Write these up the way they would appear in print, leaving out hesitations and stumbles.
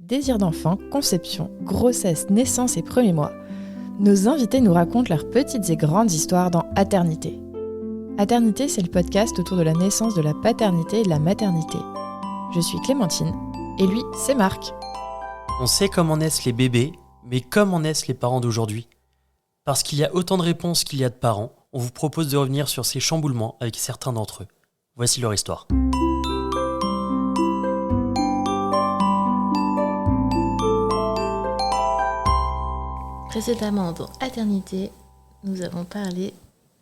Désir d'enfant, conception, grossesse, naissance et premiers mois, nos invités nous racontent leurs petites et grandes histoires dans Aternité. Aternité, c'est le podcast autour de la naissance, de la paternité et de la maternité. Je suis Clémentine, et lui, c'est Marc. On sait comment naissent les bébés, mais comment naissent les parents d'aujourd'hui ? Parce qu'il y a autant de réponses qu'il y a de parents, on vous propose de revenir sur ces chamboulements avec certains d'entre eux. Voici leur histoire. Précédemment dans Aternité, nous avons parlé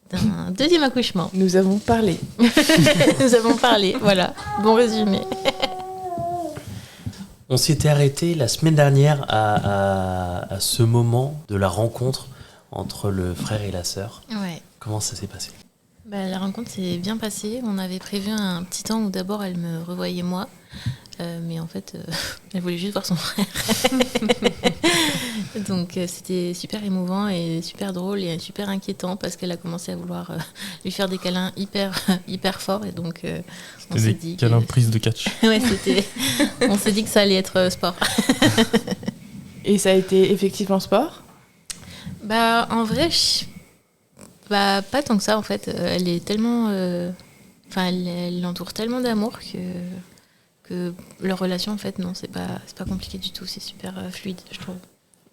d'un deuxième accouchement. Nous avons parlé. Nous avons parlé, voilà, bon résumé. On s'était arrêté la semaine dernière à ce moment de la rencontre entre le frère et la sœur. Ouais. Comment ça s'est passé ? La rencontre s'est bien passée. On avait prévu un petit temps où d'abord elle me revoyait moi, mais en fait elle voulait juste voir son frère. Donc c'était super émouvant et super drôle et super inquiétant parce qu'elle a commencé à vouloir lui faire des câlins hyper forts et donc on s'est dit câlins prise de catch. Ouais, on s'est dit que ça allait être sport. Et ça a été effectivement sport ? En vrai, pas tant que ça en fait. Elle est tellement, elle l'entoure tellement d'amour que leur relation en fait non, c'est pas compliqué du tout. C'est super fluide, je trouve.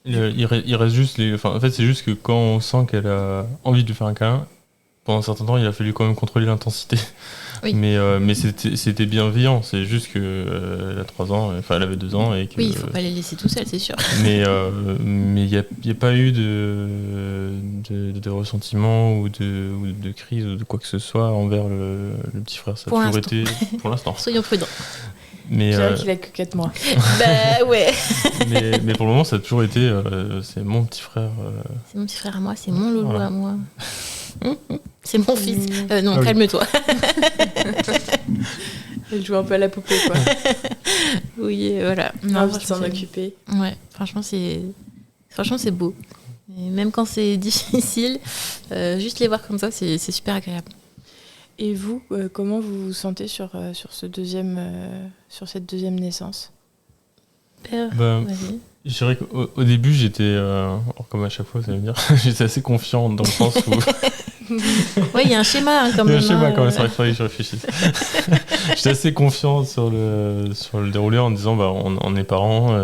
Il reste juste en fait, c'est juste que quand on sent qu'elle a envie de lui faire un câlin, pendant un certain temps, il a fallu quand même contrôler l'intensité. Oui. Mais c'était bienveillant. C'est juste que elle a 3 ans, elle avait 2 ans et que. Oui, il faut pas les laisser tout seuls, c'est sûr. Mais il y a pas eu de ressentiment ou de crise ou de quoi que ce soit envers le petit frère. Ça a toujours été pour l'instant. Soyons prudents. Mais je dirais qu'il a que 4 mois. Ouais. mais pour le moment, ça a toujours été c'est mon petit frère. C'est mon petit frère à moi, c'est mon loulou à moi. C'est mon fils. Non, calme-toi. Elle joue un peu à la poupée, quoi. Oui, voilà. Envie de s'en occuper. Ouais, franchement, c'est beau. Et même quand c'est difficile, juste les voir comme ça, c'est super agréable. Et vous, comment vous vous sentez sur cette deuxième naissance ? Vas-y. Je dirais qu'au début, j'étais, comme à chaque fois, ça veut dire, j'étais assez confiant dans le sens où. Ouais, il y a un schéma quand même. Il y a un schéma quand même, ça fallait que je réfléchisse. J'étais assez confiant sur le déroulé en disant, on est parents.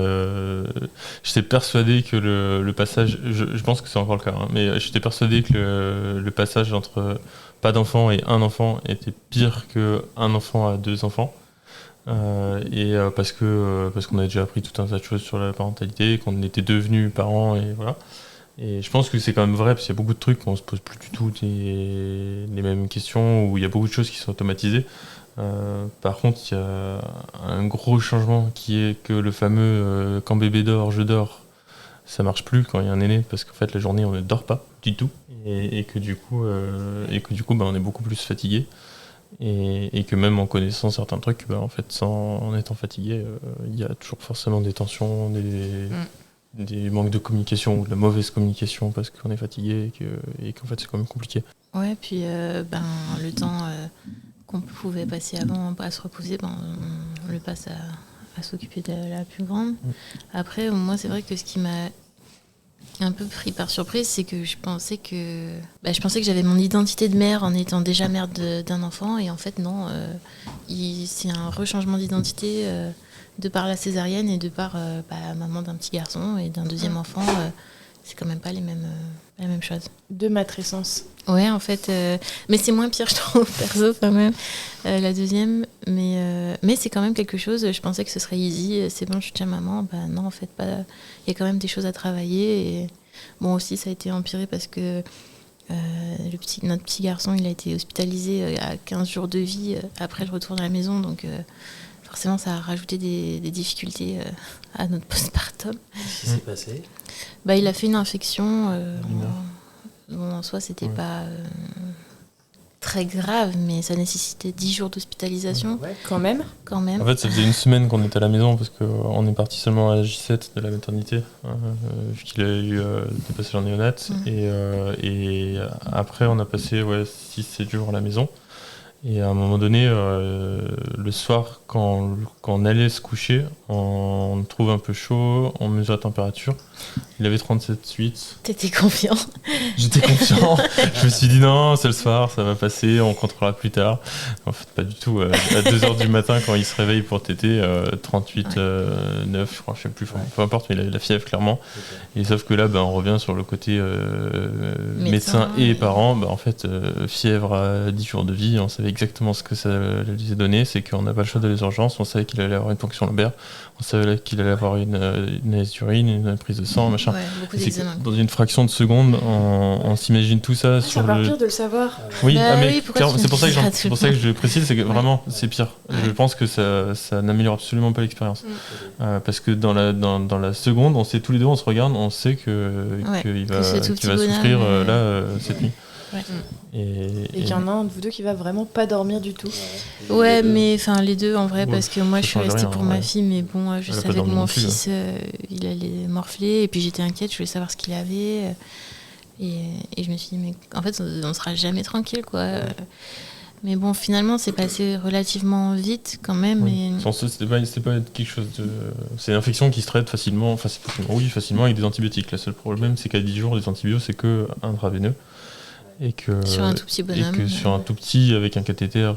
J'étais persuadé que le passage, je pense que c'est encore le cas, hein, mais j'étais persuadé que le passage entre pas d'enfant et un enfant était pire qu'un enfant à 2 enfants. Parce qu'on avait déjà appris tout un tas de choses sur la parentalité, qu'on était devenus parents et voilà. Et je pense que c'est quand même vrai parce qu'il y a beaucoup de trucs où on se pose plus du tout les mêmes questions, où il y a beaucoup de choses qui sont automatisées. Par contre, il y a un gros changement qui est que le fameux quand bébé dort, je dors, ça marche plus quand il y a un aîné parce qu'en fait la journée on ne dort pas du tout et que du coup on est beaucoup plus fatigué. Et que même en connaissant certains trucs, en fait, en étant fatigué, il y a toujours forcément des tensions, des manques de communication ou de la mauvaise communication parce qu'on est fatigué et qu'en fait c'est quand même compliqué. Ouais, puis le temps qu'on pouvait passer avant à se reposer, on le passe à s'occuper de la plus grande. Après, moi, c'est vrai que ce qui m'a un peu pris par surprise, c'est que je pensais que j'avais mon identité de mère en étant déjà mère d'un enfant et en fait non, c'est un rechangement d'identité de par la césarienne et de par maman d'un petit garçon et d'un deuxième enfant, c'est quand même pas la même chose. De matrescence. Ouais, en fait, mais c'est moins pire, je trouve, perso, quand même, la deuxième. Mais c'est quand même quelque chose, je pensais que ce serait easy, c'est bon, je suis déjà maman. Non, en fait, pas. Il y a quand même des choses à travailler. Et bon, aussi, ça a été empiré parce que notre petit garçon, il a été hospitalisé à 15 jours de vie après le retour à la maison. Donc, forcément, ça a rajouté des difficultés à notre postpartum. Qu'est-ce qui s'est passé ? Il a fait une infection. En soi, c'était pas très grave, mais ça nécessitait 10 jours d'hospitalisation. Ouais, quand même. En fait, ça faisait une semaine qu'on était à la maison parce qu'on est parti seulement à la J7 de la maternité, vu qu'il a eu des passages en néonat. Et après, on a passé 6-7 jours à la maison. Et à un moment donné, le soir, quand on allait se coucher, on trouve un peu chaud, on mesure la température. Il avait 37,8. T'étais confiant. J'étais confiant. Je me suis dit non, c'est le soir, ça va passer, on contrôlera plus tard. En fait, pas du tout. À 2h du matin, quand il se réveille pour téter, 38, 9, je crois, je sais plus. Peu importe, mais il a la fièvre, clairement. Okay. Et sauf que là, on revient sur le côté médecin et parents. En fait, fièvre à 10 jours de vie, on savait exactement ce que ça lui a donné. C'est qu'on n'a pas le choix d'aller aux urgences. On savait qu'il allait avoir une ponction lombaire. On savait qu'il allait avoir une analyse d'urine, une prise de sang, machin. Beaucoup d'examens. Dans une fraction de seconde, on s'imagine tout ça sur le... C'est pire de le savoir. Oui, mais c'est pour ça que je le précise, c'est que vraiment, c'est pire. Je pense que ça n'améliore absolument pas l'expérience. Parce que dans la seconde, on sait tous les deux, on se regarde, on sait qu'il va souffrir cette nuit. Ouais. Et qu'il y en a un de vous deux qui va vraiment pas dormir du tout. Ouais, mais enfin les deux en vrai, parce que moi je suis restée pour ma fille, mais bon, je savais que mon fils il allait morfler, et puis j'étais inquiète, je voulais savoir ce qu'il avait, et je me suis dit, mais en fait on sera jamais tranquille quoi. Mais bon, finalement c'est passé relativement vite quand même. Oui. C'était pas quelque chose de. C'est une infection qui se traite facilement, facilement avec des antibiotiques. Le seul problème, c'est qu'à 10 jours, des antibiotiques, c'est que intraveineux. Et que, sur un tout petit bonhomme. Et que sur un tout petit, avec un cathéter,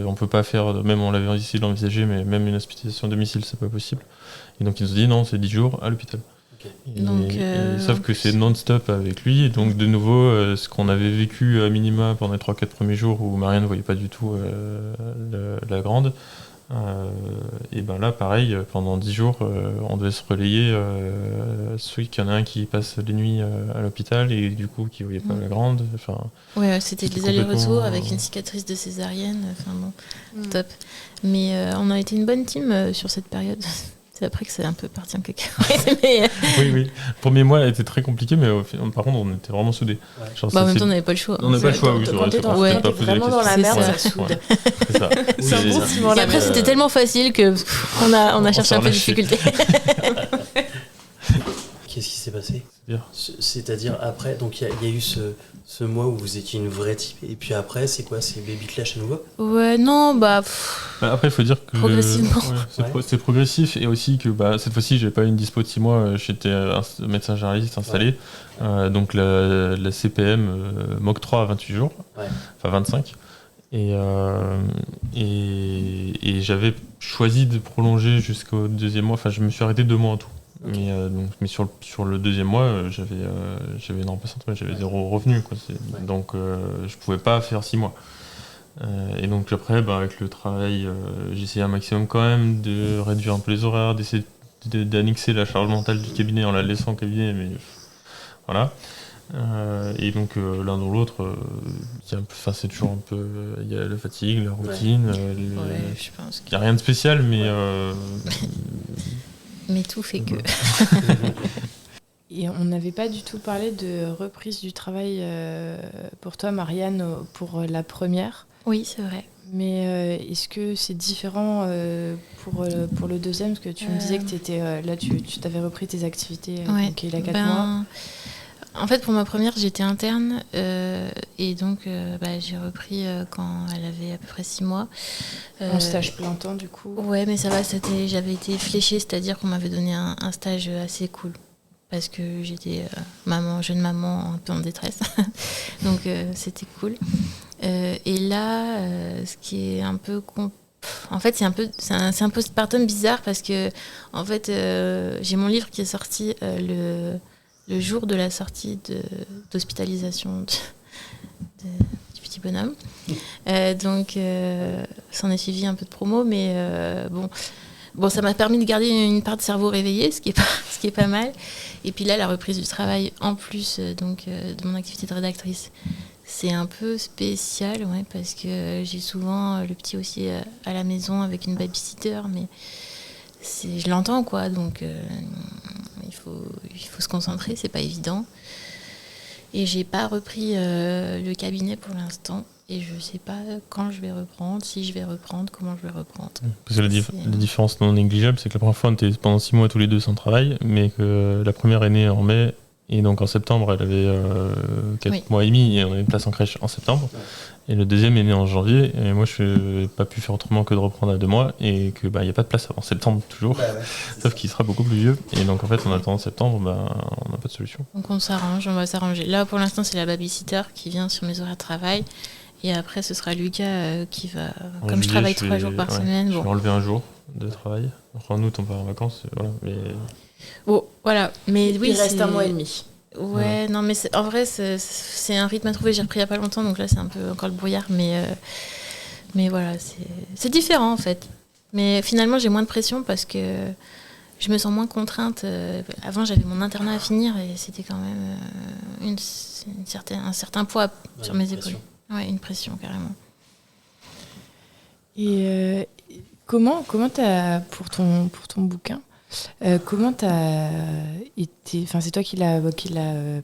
on peut pas faire, même on l'avait essayé de l'envisager, mais même une hospitalisation à domicile, c'est pas possible. Et donc ils nous ont dit non, c'est 10 jours à l'hôpital. Okay. Sauf que c'est non-stop avec lui, et donc de nouveau, ce qu'on avait vécu à minima pendant les 3-4 premiers jours où Maria ne voyait pas du tout la grande, et ben là pareil, pendant 10 jours on devait se relayer, celui qu'il y en a un qui passe les nuits à l'hôpital et du coup qui voyait pas la grande, c'était des allers-retours avec une cicatrice de césarienne, top. Mais on a été une bonne team sur cette période. C'est après que c'est un peu parti en cacahuète. Oui. Le premier mois a été très compliqué, mais par contre, on était vraiment soudés. Ouais. En même temps, on n'avait pas le choix. On n'avait pas le choix, oui. Quand t'es vraiment dans la merde, ça soude. Ouais. C'est ça. C'est un bon ciment. Et après, c'était tellement facile qu'on a cherché un peu de difficulté. Qu'est-ce qui s'est passé ? C'est-à-dire après, donc il y a eu ce mois où vous étiez une vraie type, et puis après, c'est quoi ? C'est baby clash à nouveau ? Ouais, non, après, il faut dire que progressivement. C'est progressif, et aussi que cette fois-ci, j'avais pas une dispo de 6 mois, j'étais un médecin généraliste installé, donc la CPM m'octroie à 28 jours, enfin 25. Et j'avais choisi de prolonger jusqu'au deuxième mois, enfin je me suis arrêté 2 mois en tout. Okay. Mais sur le deuxième mois, j'avais une remplaçante, j'avais 0 revenu, quoi. Donc je pouvais pas faire 6 mois. Et donc après, avec le travail, j'ai essayé un maximum quand même de réduire un peu les horaires, d'essayer d'annexer la charge mentale du cabinet en la laissant au cabinet, mais voilà. Et donc l'un dans l'autre, c'est toujours un peu, il y a la fatigue, la routine, je pense il n'y a rien de spécial, mais mais tout fait que. Et on n'avait pas du tout parlé de reprise du travail pour toi, Marianne, pour la première. Oui, c'est vrai. Mais est-ce que c'est différent pour le deuxième ? Parce que tu me disais que tu t'avais repris tes activités donc il y a 4 mois. En fait, pour ma première, j'étais interne et donc j'ai repris quand elle avait à peu près 6 mois. En stage plein temps, du coup. Ouais, mais ça va, j'avais été fléchée, c'est-à-dire qu'on m'avait donné un stage assez cool. Parce que j'étais jeune maman un peu en détresse. Donc c'était cool. Et là, ce qui est un peu... En fait, c'est un postpartum bizarre parce que, en fait, j'ai mon livre qui est sorti le jour de la sortie d'hospitalisation du petit bonhomme. Donc, ça en est suivi un peu de promo, mais bon, ça m'a permis de garder une part de cerveau réveillée, ce qui est pas mal. Et puis là, la reprise du travail, en plus de mon activité de rédactrice, c'est un peu spécial, parce que j'ai souvent le petit aussi à la maison avec une babysitter, mais je l'entends, quoi. Donc, il faut se concentrer, c'est pas évident. Et j'ai pas repris le cabinet pour l'instant. Et je sais pas quand je vais reprendre, si je vais reprendre, comment je vais reprendre. Parce que la différence non négligeable, c'est que la première fois, on était pendant 6 mois tous les deux sans travail, mais que la première est née en mai Et donc en septembre, elle avait 4 mois et demi et on avait une place en crèche en septembre. Et le deuxième est né en janvier. Et moi, je n'ai pas pu faire autrement que de reprendre à 2 mois et que il n'y a pas de place avant septembre toujours. Sauf qu'il sera beaucoup plus vieux. Et donc en fait, en attendant septembre, on n'a pas de solution. Donc on va s'arranger. Là, pour l'instant, c'est la babysitter qui vient sur mes horaires de travail. Et après, ce sera Lucas qui va... Comme je travaille 3 jours par semaine... Je vais enlever un jour de travail. En août, on part en vacances. Voilà. Mais... Bon, voilà. Mais oui, il reste 1 mois et demi. Ouais, non, mais en vrai, c'est un rythme à trouver. J'ai repris il n'y a pas longtemps, donc là, c'est un peu encore le brouillard. Mais voilà, c'est différent, en fait. Mais finalement, j'ai moins de pression parce que je me sens moins contrainte. Avant, j'avais mon internat à finir et c'était quand même un certain poids sur mes épaules. Ouais, une pression, carrément. Et comment t'as, pour ton bouquin, comment t'as été... Enfin, c'est toi qui l'as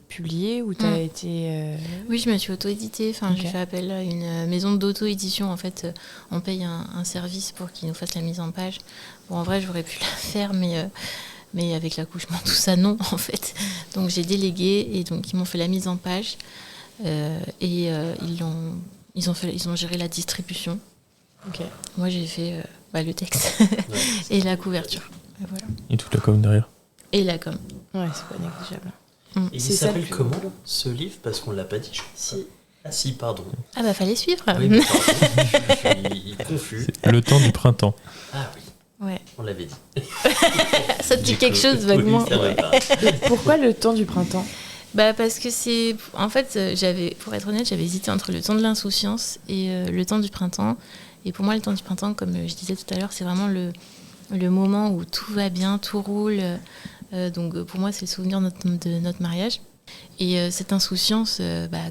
publié ou t'as été... Oui, je me suis auto-éditée. Enfin, j'ai fait appel à une maison d'auto-édition. En fait, on paye un service pour qu'ils nous fassent la mise en page. Bon, en vrai, j'aurais pu la faire, mais avec l'accouchement, tout ça, non, en fait. Donc, j'ai délégué et donc, ils m'ont fait la mise en page. Ils ont géré la distribution. Okay. Moi, j'ai fait le texte et la couverture. Et, voilà. Et toute la com derrière. Et la com. Ouais, c'est pas négligeable. Et il s'appelle comment ce livre? Parce qu'on ne l'a pas dit, je crois. Si. Ah si, pardon. Ah bah fallait suivre. Oui, mais pardon, je suis confus. C'est Le temps du printemps. Ah oui. Ouais. On l'avait dit. Ça te dit quelque chose vaguement. Oui, Pourquoi le temps du printemps? Bah parce que c'est... En fait, pour être honnête, j'avais hésité entre le temps de l'insouciance et le temps du printemps. Et pour moi, le temps du printemps, comme je disais tout à l'heure, c'est vraiment le moment où tout va bien, tout roule. Donc pour moi, c'est le souvenir de notre mariage. Et cette insouciance,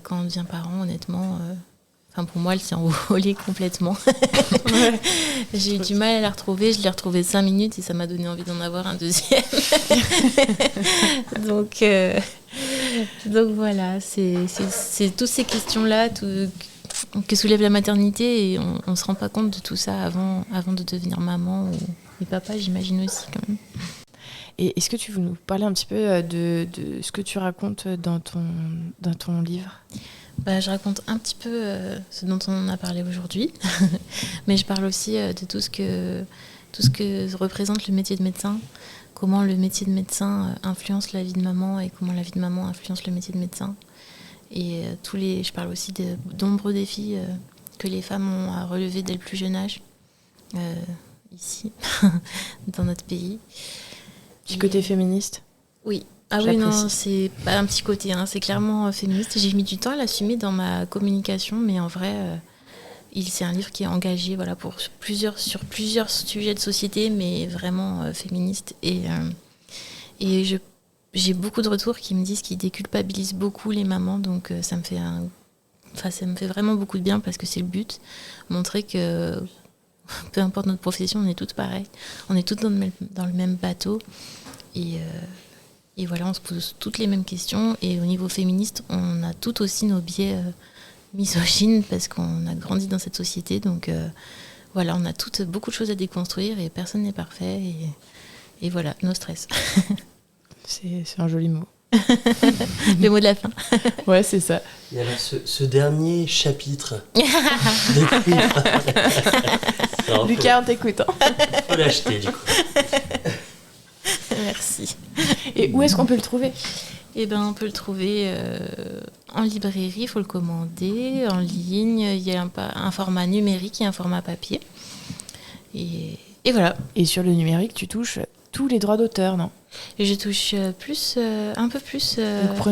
quand on devient parent, honnêtement... pour moi, elle s'est envolée complètement. J'ai eu du mal à la retrouver. Je l'ai retrouvée 5 minutes et ça m'a donné envie d'en avoir un deuxième. Donc voilà, c'est toutes ces questions-là que soulève la maternité et on ne se rend pas compte de tout ça avant de devenir maman et papa, j'imagine aussi quand même. Et est-ce que tu veux nous parler un petit peu de ce que tu racontes dans ton livre ? Je raconte un petit peu ce dont on a parlé aujourd'hui, mais je parle aussi de tout ce que représente le métier de médecin, comment le métier de médecin influence la vie de maman et comment la vie de maman influence le métier de médecin. Et je parle aussi de nombreux défis que les femmes ont à relever dès le plus jeune âge, ici, dans notre pays. Petit côté féministe ? Oui. Ah oui, non, c'est pas un petit côté, c'est clairement féministe. J'ai mis du temps à l'assumer dans ma communication, mais en vrai, c'est un livre qui est engagé sur plusieurs sujets de société, mais vraiment féministe. Et j'ai beaucoup de retours qui me disent qu'ils déculpabilisent beaucoup les mamans, donc ça me fait vraiment beaucoup de bien parce que c'est le but, montrer que peu importe notre profession, on est toutes pareilles, on est toutes dans le même bateau. Et voilà, on se pose toutes les mêmes questions. Et au niveau féministe, on a toutes aussi nos biais misogynes parce qu'on a grandi dans cette société. Donc voilà, on a toutes beaucoup de choses à déconstruire et personne n'est parfait. Et voilà, no stress. C'est un joli mot. Le mot de la fin. Ouais, c'est ça. Et alors, ce dernier chapitre. Lucas, on t'écoute. Faut l'acheter, du coup. Merci. Et où est-ce qu'on peut le trouver ? On peut le trouver en librairie, il faut le commander, en ligne. Il y a un format numérique et un format papier. Et voilà. Et sur le numérique, tu touches tous les droits d'auteur, non ? Et je touche un peu plus.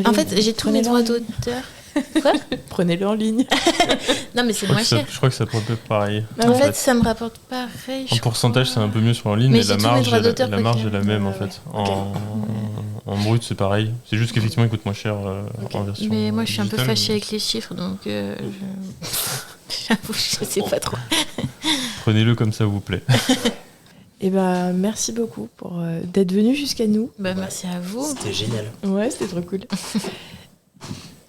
En fait, j'ai tous mes droits d'auteur. Quoi ? Prenez-le en ligne. Non, mais c'est moins cher. Je crois que ça peut être pareil. En fait, ça me rapporte pareil. En pourcentage, c'est un peu mieux sur en ligne, mais la marge est la même en fait. En brut, c'est pareil. C'est juste qu'effectivement, il coûte moins cher en version. Mais moi, je suis un peu digitale, fâchée avec les chiffres, donc j'avoue, je sais pas trop. Prenez-le comme ça vous plaît. Merci beaucoup d'être venu jusqu'à nous. Merci à vous. C'était génial. Ouais, c'était trop cool.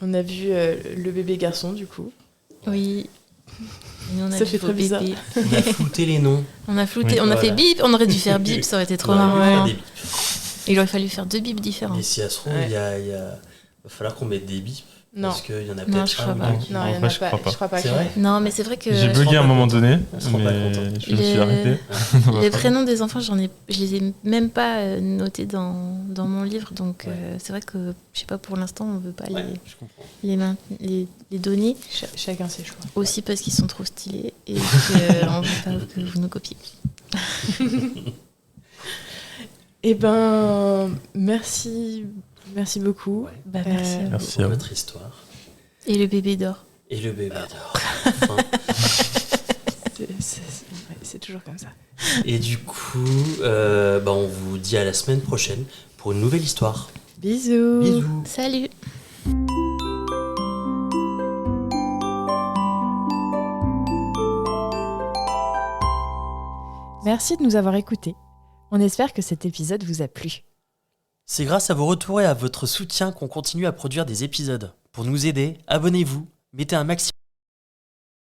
On a vu le bébé garçon, du coup. Oui. Nous, on a ça fait très bizarre. On a flouté les noms. On a fait bip. On aurait dû faire bip, ça aurait été trop marrant. Il aurait fallu faire 2 bips différents. Mais si ça se trouve, Ouais. va falloir qu'on mette des bips. Non. Parce qu'il y en a Non, peut-être je crois un ou pas. deux qui- Non, En il y en vrai, a je pas. crois pas. Je crois pas. C'est qu'il y en vrai ait. Non, mais c'est vrai que J'ai se bugué rend à un pas moment compte. donné, On se rend pas mais compte. je me suis arrêté. les prénoms des enfants, je les ai même pas notés dans mon livre. Donc, Ouais. c'est vrai que, je sais pas, pour l'instant, on veut pas Ouais, je comprends. les donner. Chacun ses choix. Aussi parce qu'ils sont trop stylés et qu'on veut pas que vous nous copiez. Eh ben, merci beaucoup. Ouais. Bah, merci à vous. Merci Pour à vous. notre histoire. Et le bébé d'or. Et le bébé d'or. Enfin. C'est toujours comme ça. Et du coup, on vous dit à la semaine prochaine pour une nouvelle histoire. Bisous. Bisous. Salut! Merci de nous avoir écoutés. On espère que cet épisode vous a plu. C'est grâce à vos retours et à votre soutien qu'on continue à produire des épisodes. Pour nous aider, abonnez-vous, mettez un maximum